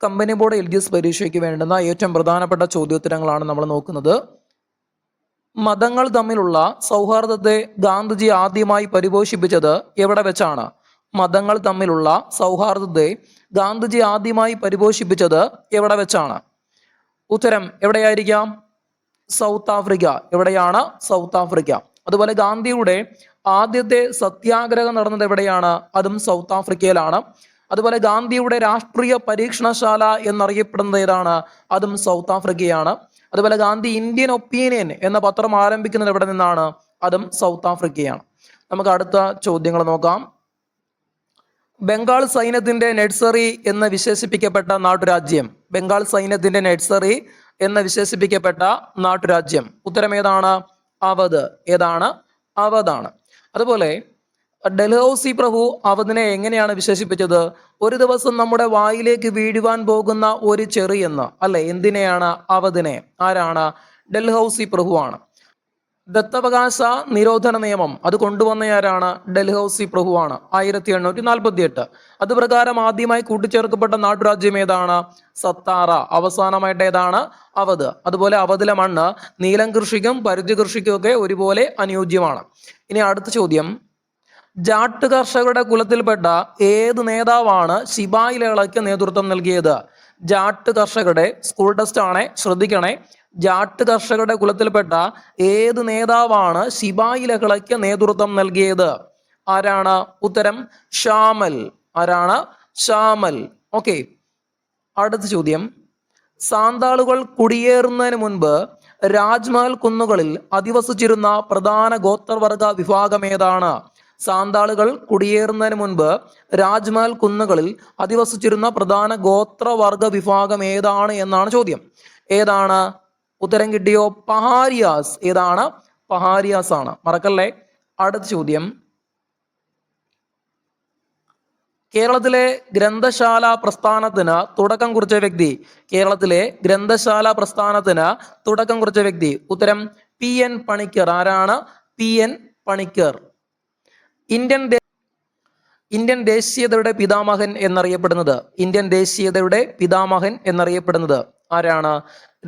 Company board LGS പരീക്ഷയ്ക്ക് വേണ്ടുന്ന ഏറ്റവും പ്രധാനപ്പെട്ട ചോദ്യോത്തരങ്ങളാണ് നമ്മൾ നോക്കുന്നത്. മതങ്ങൾ തമ്മിലുള്ള സൗഹാർദ്ദത്തെ ഗാന്ധിജി ആദ്യമായി പരിപോഷിപ്പിച്ചത് എവിടെ വെച്ചാണ്? മതങ്ങൾ തമ്മിലുള്ള സൗഹാർദ്ദത്തെ ഗാന്ധിജി ആദ്യമായി പരിപോഷിപ്പിച്ചത് എവിടെ വെച്ചാണ്? ഉത്തരം എവിടെയായിരിക്കാം? South Africa. എവിടെയാണ്? South Africa. അതുപോലെ ഗാന്ധിയുടെ ആദ്യത്തെ സത്യാഗ്രഹം നടന്നത് എവിടെയാണ്? അതും സൗത്ത് ആഫ്രിക്കയിലാണ്. അതുപോലെ ഗാന്ധിയുടെ രാഷ്ട്രീയ പരീക്ഷണശാല എന്നറിയപ്പെടുന്നത് ഏതാണ്? അതും സൗത്ത് ആഫ്രിക്കയാണ്. അതുപോലെ ഗാന്ധി ഇന്ത്യൻ ഒപ്പീനിയൻ എന്ന പത്രം ആരംഭിക്കുന്നത് എവിടെ നിന്നാണ്? അതും സൗത്ത് ആഫ്രിക്കയാണ്. നമുക്ക് അടുത്ത ചോദ്യങ്ങൾ നോക്കാം. ബംഗാൾ സൈന്യത്തിന്റെ നഴ്സറി എന്ന് വിശേഷിപ്പിക്കപ്പെട്ട നാട്ടുരാജ്യം. ബംഗാൾ സൈന്യത്തിന്റെ നഴ്സറി എന്ന് വിശേഷിപ്പിക്കപ്പെട്ട നാട്ടുരാജ്യം. ഉത്തരം ഏതാണ്? അവധ്. ഏതാണ്? അവധാണ്. അതുപോലെ ഡൽഹൌസി പ്രഭു അവധിനെ എങ്ങനെയാണ് വിശേഷിപ്പിച്ചത്? ഒരു ദിവസം നമ്മുടെ വായിലേക്ക് വീഴുവാൻ പോകുന്ന ഒരു ചെറി എന്ന്. അല്ലെ, എന്തിനെയാണ്? അവധിനെ. ആരാണ്? ഡൽഹൌസി പ്രഭുവാണ്. ദത്തവകാശ നിരോധന നിയമം അത് കൊണ്ടുവന്നയാരാണ്? ഡൽഹൌസി പ്രഭുവാണ്. 1848. അതുപ്രകാരം ആദ്യമായി കൂട്ടിച്ചേർക്കപ്പെട്ട നാട്ടുരാജ്യം ഏതാണ്? സത്താറ. അവസാനമായിട്ട് ഏതാണ്? അവധ്. അതുപോലെ അവധിലെ മണ്ണ് നീലം കൃഷിക്കും പരുത്തി കൃഷിക്കും ഒക്കെ ഒരുപോലെ അനുയോജ്യമാണ്. ഇനി അടുത്ത ചോദ്യം, ജാട്ട് കർഷകരുടെ കുലത്തിൽപ്പെട്ട ഏത് നേതാവാണ് ശിപായി ലഹളയ്ക്ക് നേതൃത്വം നൽകിയത്? ജാട്ട് കർഷകരുടെ സ്കൂൾ ടെസ്റ്റ് ആണ്, ശ്രദ്ധിക്കണേ. ജാട്ട് കർഷകരുടെ കുലത്തിൽപ്പെട്ട ഏത് നേതാവാണ് ശിപായി ലഹളയ്ക്ക് നേതൃത്വം നൽകിയത്? ആരാണ്? ഉത്തരം ഷാമൽ. ആരാണ്? ഷാമൽ. ഓക്കെ. അടുത്ത ചോദ്യം, സാന്താളുകൾ കുടിയേറുന്നതിന് മുൻപ് രാജ്മഹൽ കുന്നുകളിൽ അധിവസിച്ചിരുന്ന പ്രധാന ഗോത്രവർഗ വിഭാഗം ഏതാണ്? സാന്താളുകൾ കുടിയേറുന്നതിന് മുൻപ് രാജ്മഹൽ കുന്നുകളിൽ അധിവസിച്ചിരുന്ന പ്രധാന ഗോത്രവർഗ വിഭാഗം ഏതാണ് എന്നാണ് ചോദ്യം. ഏതാണ്? ഉത്തരം കിട്ടിയോ? പഹാരിയാസ്. ഏതാണ്? പഹാരിയാസ് ആണ്. മറക്കല്ലേ. അടുത്ത ചോദ്യം, കേരളത്തിലെ ഗ്രന്ഥശാല പ്രസ്ഥാനത്തിന് തുടക്കം കുറിച്ച വ്യക്തി. കേരളത്തിലെ ഗ്രന്ഥശാല പ്രസ്ഥാനത്തിന് തുടക്കം കുറിച്ച വ്യക്തി. ഉത്തരം PN പണിക്കർ. ആരാണ്? PN പണിക്കർ. ഇന്ത്യൻ ദേശീയതയുടെ പിതാമഹൻ എന്നറിയപ്പെടുന്നത്. ഇന്ത്യൻ ദേശീയതയുടെ പിതാമഹൻ എന്നറിയപ്പെടുന്നത് ആരാണ്?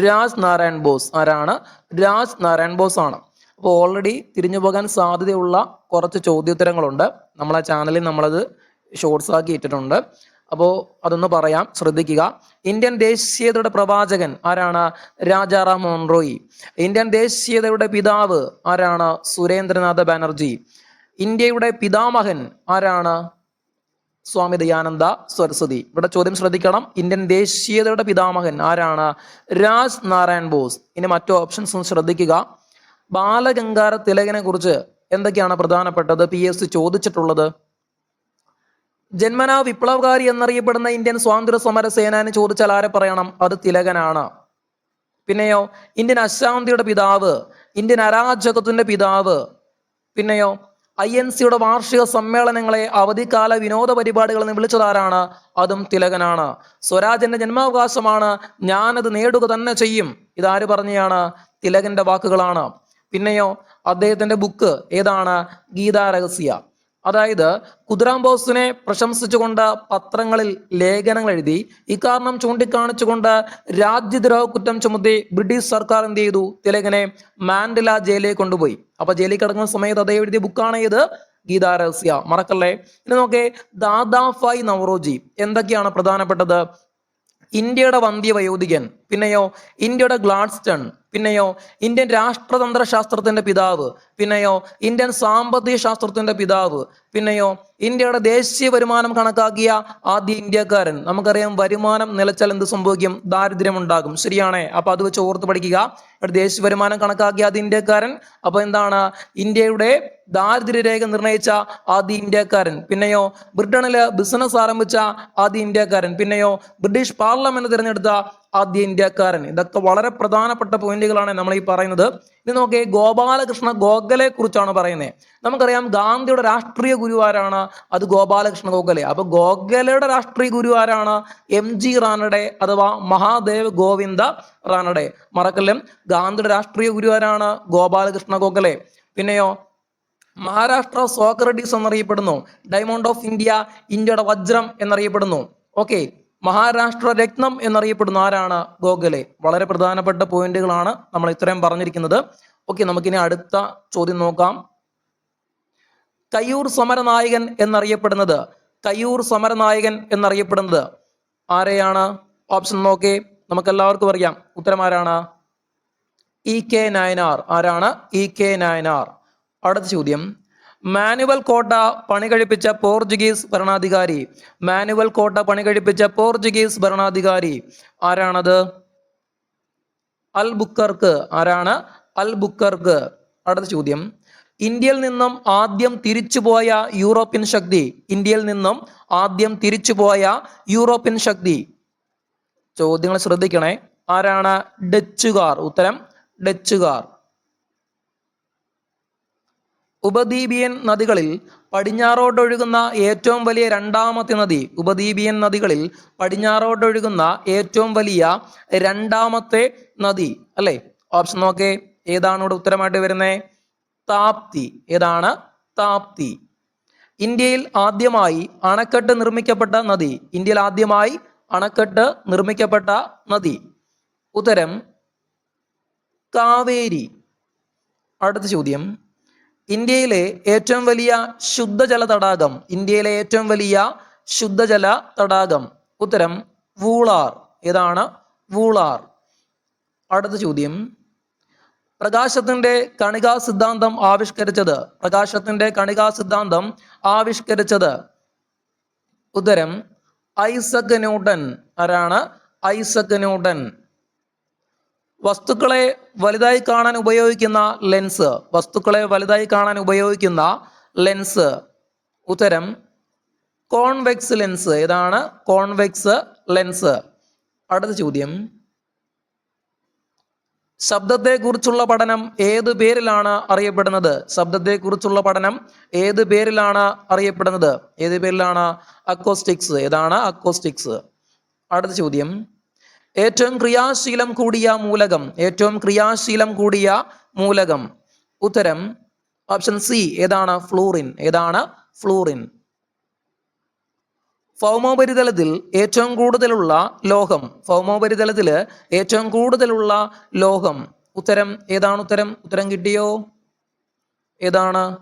രാജ് നാരായൺ ബോസ്. ആരാണ്? രാജ് നാരായൺ ബോസ് ആണ്. അപ്പോൾ ഓൾറെഡി തിരിഞ്ഞു പോകാൻ സാധ്യതയുള്ള കുറച്ച് ചോദ്യോത്തരങ്ങളുണ്ട്. നമ്മളെ ചാനലിൽ നമ്മളത് ഷോർട്സ് ആക്കി ഇട്ടിട്ടുണ്ട്. അപ്പോൾ അതൊന്ന് പറയാം, ശ്രദ്ധിക്കുക. ഇന്ത്യൻ ദേശീയതയുടെ പ്രവാചകൻ ആരാണ്? രാജാറാം മോഹൻ റോയ്. ഇന്ത്യൻ ദേശീയതയുടെ പിതാവ് ആരാണ്? സുരേന്ദ്രനാഥ ബാനർജി. ഇന്ത്യയുടെ പിതാമഹൻ ആരാണ്? സ്വാമി ദയാനന്ദ സരസ്വതി. ഇവിടെ ചോദ്യം ശ്രദ്ധിക്കണം. ഇന്ത്യൻ ദേശീയതയുടെ പിതാമഹൻ ആരാണ്? രാജ് നാരായൺ ബോസ്. ഇനി മറ്റു ഓപ്ഷൻസ് ഒന്ന് ശ്രദ്ധിക്കുക. ബാലഗംഗാധര തിലകനെ കുറിച്ച് എന്തൊക്കെയാണ് പ്രധാനപ്പെട്ടത് PSC ചോദിച്ചിട്ടുള്ളത്? ജന്മനാ വിപ്ലവകാരി എന്നറിയപ്പെടുന്ന ഇന്ത്യൻ സ്വാതന്ത്ര്യ സമര സേനാനി ചോദിച്ചാൽ ആരെ പറയണം? അത് തിലകനാണ്. പിന്നെയോ ഇന്ത്യൻ അശാന്തിയുടെ പിതാവ്, ഇന്ത്യൻ അരാജകത്വത്തിന്റെ പിതാവ്. പിന്നെയോ INCയുടെ വാർഷിക സമ്മേളനങ്ങളെ അവധിക്കാല വിനോദ പരിപാടികൾ എന്ന് വിളിച്ചതാരാണ്? അതും തിലകനാണ്. സ്വരാജന്റെ ജന്മാവകാശമാണ്, ഞാനത് നേടുക തന്നെ ചെയ്യും. ഇതാര് പറഞ്ഞാണ്? തിലകന്റെ വാക്കുകളാണ്. പിന്നെയോ അദ്ദേഹത്തിന്റെ ബുക്ക് ഏതാണ്? ഗീതാ രഹസ്യ. അതായത് ഖുദ്റാം ബോസിനെ പ്രശംസിച്ചുകൊണ്ട് പത്രങ്ങളിൽ ലേഖനങ്ങൾ എഴുതി. ഇക്കാരണം ചൂണ്ടിക്കാണിച്ചുകൊണ്ട് രാജ്യദ്രോഹ കുറ്റം ചുമത്തി ബ്രിട്ടീഷ് സർക്കാർ എന്ത് ചെയ്തു? തിലകനെ മാൻഡല ജയിലിലേക്ക് കൊണ്ടുപോയി. അപ്പൊ ജയിലിൽ കിടക്കുന്ന സമയത്ത് അതേ എഴുതിയ ബുക്കാണ് ഇത് ഗീതാ രഹസ്യ. മറക്കല്ലേ. ഇനി നോക്കേ, ദാദാഫായ് നവറോജി എന്തൊക്കെയാണ് പ്രധാനപ്പെട്ടത്? ഇന്ത്യയുടെ വന്ധ്യവയോധികൻ. പിന്നെയോ ഇന്ത്യയുടെ ഗ്ലാഡ്സ്റ്റൺ. പിന്നെയോ ഇന്ത്യൻ രാഷ്ട്രതന്ത്ര ശാസ്ത്രത്തിന്റെ പിതാവ്. പിന്നെയോ ഇന്ത്യൻ സാമ്പത്തിക ശാസ്ത്രത്തിന്റെ പിതാവ്. പിന്നെയോ ഇന്ത്യയുടെ ദേശീയ വരുമാനം കണക്കാക്കിയ ആദ്യ ഇന്ത്യക്കാരൻ. നമുക്കറിയാം, വരുമാനം നിലച്ചാൽ എന്ത് സംഭവിക്കും? ദാരിദ്ര്യം ഉണ്ടാകും. ശരിയാണേ. അപ്പൊ അത് വെച്ച് ഓർത്ത് പഠിക്കുക. ദേശീയ വരുമാനം കണക്കാക്കിയ ആദ്യ ഇന്ത്യക്കാരൻ. അപ്പൊ എന്താണ്? ഇന്ത്യയുടെ ദാരിദ്ര്യരേഖ നിർണയിച്ച ആദ്യ ഇന്ത്യക്കാരൻ. പിന്നെയോ ബ്രിട്ടനില് ബിസിനസ് ആരംഭിച്ച ആദ്യ ഇന്ത്യക്കാരൻ. പിന്നെയോ ബ്രിട്ടീഷ് പാർലമെന്റ് തിരഞ്ഞെടുത്ത ആദ്യ ഇന്ത്യക്കാരൻ. ഇതൊക്കെ വളരെ പ്രധാനപ്പെട്ട പോയിന്റുകളാണ് നമ്മൾ ഈ പറയുന്നത്. ഇനി നോക്കിയേ, ഗോപാലകൃഷ്ണ ഗോഖലെ കുറിച്ചാണ് പറയുന്നത്. നമുക്കറിയാം ഗാന്ധിയുടെ രാഷ്ട്രീയ ഗുരു ആരാണ്? അത് ഗോപാലകൃഷ്ണ ഗോഖലെ. അപ്പൊ ഗോഖലെയുടെ രാഷ്ട്രീയ ഗുരു ആരാണ്? MG റാനഡെ അഥവാ മഹാദേവ് ഗോവിന്ദ റാനഡെ. മറക്കല്ലേ. ഗാന്ധിയുടെ രാഷ്ട്രീയ ഗുരു ആരാണ്? ഗോപാലകൃഷ്ണ ഗോഖലെ. പിന്നെയോ മഹാരാഷ്ട്ര സോക്രട്ടീസ് എന്നറിയപ്പെടുന്നു. ഡയമണ്ട് ഓഫ് ഇന്ത്യ, ഇന്ത്യയുടെ വജ്രം എന്നറിയപ്പെടുന്നു. ഓക്കെ. മഹാരാഷ്ട്ര രത്നം എന്നറിയപ്പെടുന്ന ആരാണ്? ഗോഖലെ. വളരെ പ്രധാനപ്പെട്ട പോയിന്റുകളാണ് നമ്മൾ ഇത്രയും പറഞ്ഞിരിക്കുന്നത്. ഓക്കെ, നമുക്കിനി അടുത്ത ചോദ്യം നോക്കാം. കയ്യൂർ സമരനായകൻ എന്നറിയപ്പെടുന്നത് ആരെയാണ്? ഓപ്ഷൻ നോക്കേ, നമുക്കെല്ലാവർക്കും അറിയാം. ഉത്തരം ആരാണ്? EK നായനാർ. ആരാണ്? EK നായനാർ. അടുത്ത ചോദ്യം, മാനുവൽ കോട്ട പണി കഴിപ്പിച്ച പോർച്ചുഗീസ് ഭരണാധികാരി ആരാണത്? അൽബുക്കർക്ക്. ആരാണ്? അൽബുക്കർക്ക്. അടുത്ത ചോദ്യം, ഇന്ത്യയിൽ നിന്നും ആദ്യം തിരിച്ചുപോയ യൂറോപ്യൻ ശക്തി. ചോദ്യങ്ങൾ ശ്രദ്ധിക്കണേ. ആരാണ്? ഡച്ചുകാർ. ഉത്തരം ഡച്ചുകാർ. ഉപദ്വീപിയൻ നദികളിൽ പടിഞ്ഞാറോട്ടൊഴുകുന്ന ഏറ്റവും വലിയ രണ്ടാമത്തെ നദി അല്ലെ? ഓപ്ഷൻ നോക്കേ, ഏതാണ് ഇവിടെ ഉത്തരമായിട്ട് വരുന്നത്? താപ്തി. ഏതാണ്? താപ്തി. ഇന്ത്യയിൽ ആദ്യമായി അണക്കെട്ട് നിർമ്മിക്കപ്പെട്ട നദി. ഉത്തരം കാവേരി. അടുത്ത ചോദ്യം, ഇന്ത്യയിലെ ഏറ്റവും വലിയ ശുദ്ധജല തടാകം. ഉത്തരം വൂളാർ. ഏതാണ്? വൂളാർ. അടുത്ത ചോദ്യം, പ്രകാശത്തിന്റെ കണികാ സിദ്ധാന്തം ആവിഷ്കരിച്ചത്. ഉത്തരം ഐസക് ന്യൂട്ടൻ. ആരാണ്? Isaac Newton. വസ്തുക്കളെ വലുതായി കാണാൻ ഉപയോഗിക്കുന്ന ലെൻസ്. ഉത്തരം കോൺവെക്സ് ലെൻസ്. ഏതാണ്? Convex lens. അടുത്ത ചോദ്യം, ശബ്ദത്തെക്കുറിച്ചുള്ള പഠനം ഏത് പേരിലാണ് അറിയപ്പെടുന്നത്? അക്കോസ്റ്റിക്സ്. ഏതാണ്? അക്കോസ്റ്റിക്സ്. അടുത്ത ചോദ്യം, ഏറ്റവും ക്രിയാശീലം കൂടിയ മൂലകം. ഉത്തരം ഓപ്ഷൻ സി. ഏതാണ്? ഫ്ലൂറിൻ. ഏതാണ്? ഫ്ലൂറിൻ. ഭൗമോപരിതലത്തിൽ ഏറ്റവും കൂടുതലുള്ള ലോഹം. ഉത്തരം ഏതാണ്? ഉത്തരം കിട്ടിയോ? ഏതാണ്?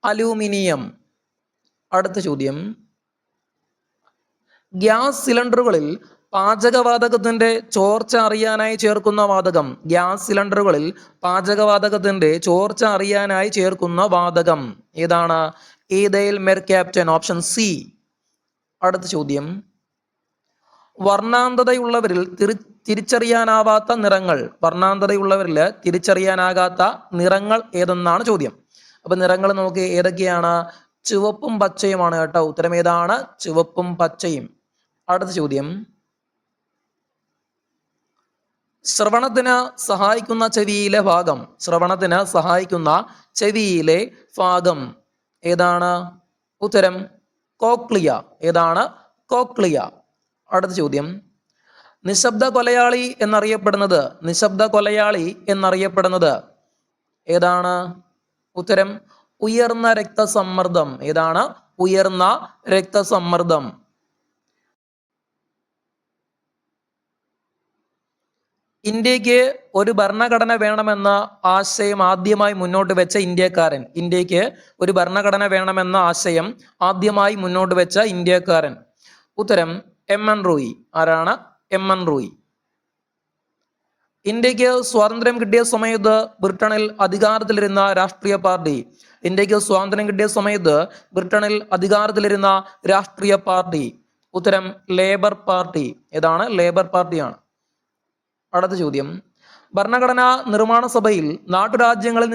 അലൂമിനിയം. അടുത്ത ചോദ്യം, ഗ്യാസ് സിലിണ്ടറുകളിൽ പാചകവാതകത്തിന്റെ ചോർച്ച അറിയാനായി ചേർക്കുന്ന വാതകം. ഏതാണ്? Ethyl mercaptan. Option C. അടുത്ത ചോദ്യം, വർണ്ണാന്തതയുള്ളവരിൽ തിരിച്ചറിയാനാവാത്ത നിറങ്ങൾ ഏതെന്നാണ് ചോദ്യം. അപ്പൊ നിറങ്ങൾ നോക്കി, ഏതൊക്കെയാണ്? ചുവപ്പും പച്ചയുമാണ് കേട്ടോ. ഉത്തരം ഏതാണ്? ചുവപ്പും പച്ചയും. അടുത്ത ചോദ്യം, ശ്രവണത്തിന് സഹായിക്കുന്ന ചെവിയിലെ ഭാഗം. ഏതാണ്? ഉത്തരം കോക്ലിയ. ഏതാണ്? കോക്ലിയ. അടുത്ത ചോദ്യം, നിശബ്ദ കൊലയാളി എന്നറിയപ്പെടുന്നത് ഏതാണ്? ഉത്തരം ഉയർന്ന രക്തസമ്മർദ്ദം. ഏതാണ്? ഉയർന്ന രക്തസമ്മർദ്ദം. ഇന്ത്യക്ക് ഒരു ഭരണഘടന വേണമെന്ന ആശയം ആദ്യമായി മുന്നോട്ട് വെച്ച ഇന്ത്യക്കാരൻ. ഉത്തരം MN റോയി. ആരാണ്? MN റോയി. ഇന്ത്യക്ക് സ്വാതന്ത്ര്യം കിട്ടിയ സമയത്ത് ബ്രിട്ടനിൽ അധികാരത്തിലിരുന്ന രാഷ്ട്രീയ പാർട്ടി. ഉത്തരം ലേബർ പാർട്ടി. ഏതാണ്? ലേബർ പാർട്ടിയാണ്. അടുത്ത ചോദ്യം, ഭരണഘടനാ നിർമ്മാണ സഭയിൽ നാട്ടുരാജ്യങ്ങളിൽ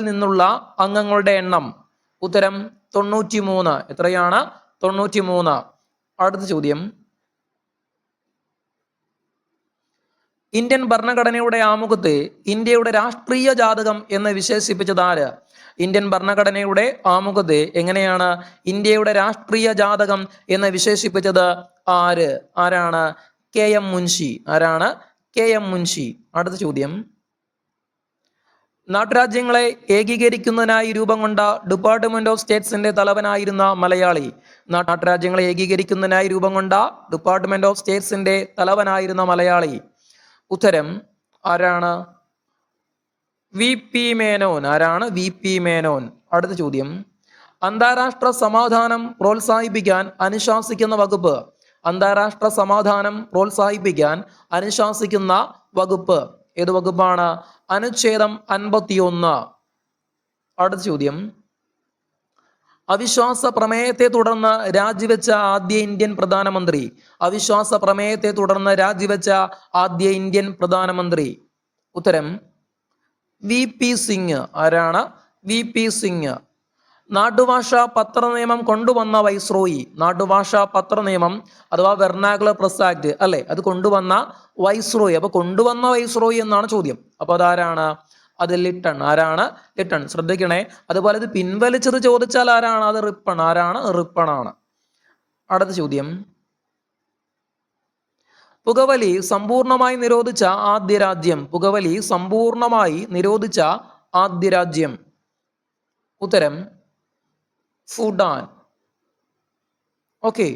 നിന്നുള്ള അംഗങ്ങളുടെ എണ്ണം. ഉത്തരം 93. എത്രയാണ്? 93. അടുത്ത ചോദ്യം, ഇന്ത്യൻ ഭരണഘടനയുടെ ആമുഖത്തെ ഇന്ത്യയുടെ രാഷ്ട്രീയ ജാതകം എന്ന് വിശേഷിപ്പിച്ചത് ആര്? എങ്ങനെയാണ് ഇന്ത്യയുടെ രാഷ്ട്രീയ ജാതകം എന്ന് വിശേഷിപ്പിച്ചത് ആര്? ആരാണ്? KM മുൻഷി. ആരാണ്? KM മുൻഷി. അടുത്ത ചോദ്യം, നാട്ടുരാജ്യങ്ങളെ ഏകീകരിക്കുന്നതിനായി രൂപം കൊണ്ട ഡിപ്പാർട്ട്മെന്റ് ഓഫ് സ്റ്റേറ്റ്സിന്റെ തലവനായിരുന്ന മലയാളി. നാട്ടുരാജ്യങ്ങളെ ഏകീകരിക്കുന്നതിനായി രൂപം കൊണ്ട ഡിപ്പാർട്ട്മെന്റ് ഓഫ് സ്റ്റേറ്റ്സിന്റെ തലവനായിരുന്ന മലയാളി. ഉത്തരം ആരാണ്? V P Menon. ആരാണ്? V P Menon. അടുത്ത ചോദ്യം, അന്താരാഷ്ട്ര സമാധാനം പ്രോത്സാഹിപ്പിക്കാൻ അനുശാസിക്കുന്ന വകുപ്പ്. അന്താരാഷ്ട്ര സമാധാനം പ്രോത്സാഹിപ്പിക്കാൻ അനുശാസിക്കുന്ന വകുപ്പ് ഏത് വകുപ്പാണ്? അനുച്ഛേദം 51. അടുത്ത ചോദ്യം, അവിശ്വാസ പ്രമേയത്തെ തുടർന്ന് രാജിവെച്ച ആദ്യ ഇന്ത്യൻ പ്രധാനമന്ത്രി. അവിശ്വാസ പ്രമേയത്തെ തുടർന്ന് രാജിവെച്ച ആദ്യ ഇന്ത്യൻ പ്രധാനമന്ത്രി. ഉത്തരം വി പി സിംഗ്. ആരാണ്? V P Singh. നാട്ടുഭാഷാ പത്രനിയമം കൊണ്ടുവന്ന വൈസ്രോയി. നാട്ടുഭാഷാ പത്രനിയമം അഥവാ വെർനാക്കുലർ പ്രസ് ആക്ട് അല്ലെ, അത് കൊണ്ടുവന്ന വൈസ്രോയി. അപ്പൊ കൊണ്ടുവന്ന വൈസ്രോയി എന്നാണ് ചോദ്യം. അപ്പൊ അതാരാണ്? അത് ലിട്ടൺ. ആരാണ്? ലിട്ടൺ. ശ്രദ്ധിക്കണേ. അതുപോലെ ഇത് പിൻവലിച്ചത് ചോദിച്ചാൽ ആരാണ്? അത് റിപ്പൺ. ആരാണ്? റിപ്പൺ ആണ്. അടുത്ത ചോദ്യം, പുകവലി സമ്പൂർണമായി നിരോധിച്ച ആദ്യ രാജ്യം. പുകവലി സമ്പൂർണമായി നിരോധിച്ച ആദ്യ രാജ്യം. ഉത്തരം ഭൂട്ടാൻ. ഓക്കെ.